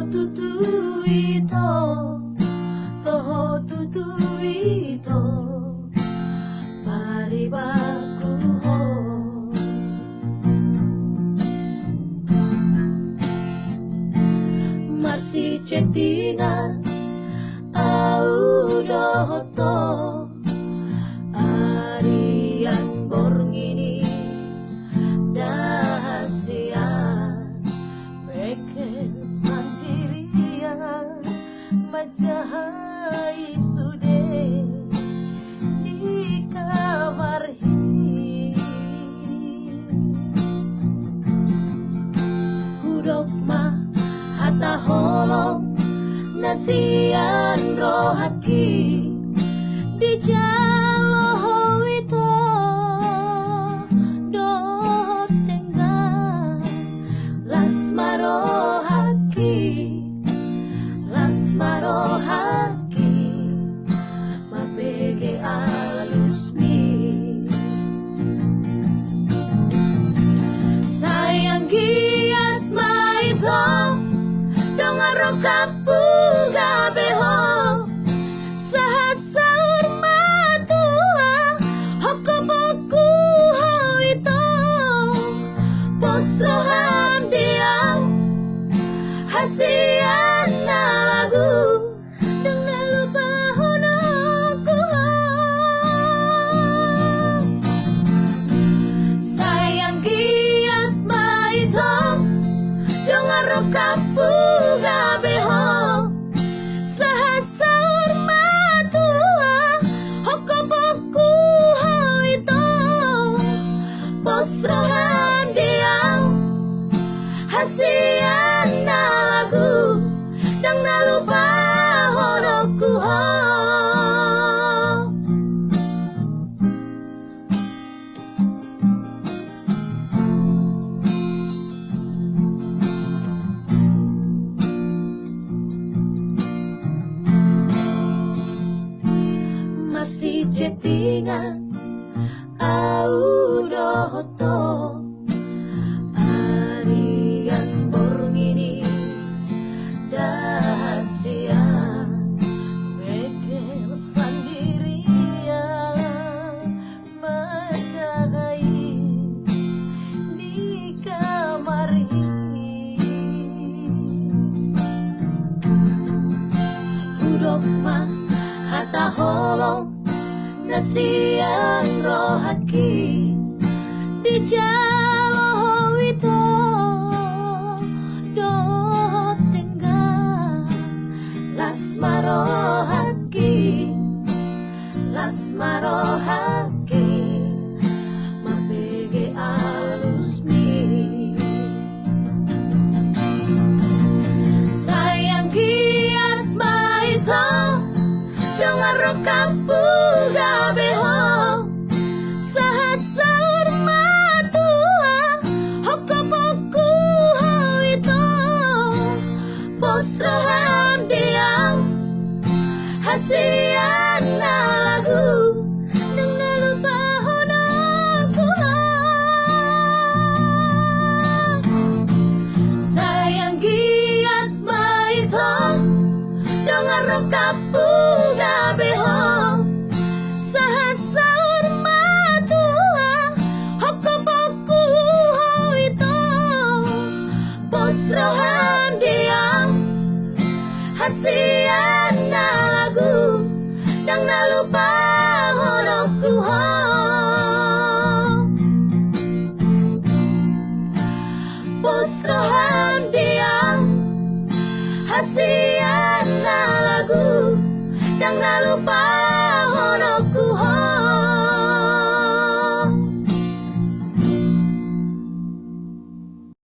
tutu ito, toho tutu ito, paribaku ho. Marsi cetina au dohoto, arian borngini dahasian, bikin sendirian majahai sude di kamar hi. Hudok mah hata holong nasian rohaki di jalo itu doh tengah las marohaki mabege alusmi. Sayang giat maito dongaro kapu gabeho sahat saur matua hokoboku ho itu posrohan dia hasian na lagu dong nalupa honoku ho. Sayang giat maito dongaro kapu gabeho sahat saur matua hokoboku ho itu posrohan dia hasian na lagu dang nalupa honoku ho. Masih cetingan au dohoto, arian borngini dahasian, bikin sendirian menjagai di kamar ini. Hudok mah hata holong nasian rohaki di jalo itu doh tengah las marohaki mabege alusmi. Sayang giat maito dongaro kapu gabeho sahat saur matua hokoboku ho itu posrohan dia hasian na lagu dong nalupa honoku ho. Sayang giat maito dongaro kapu gabeho sahat saur matua hokoboku ho itu posrohan dia hasian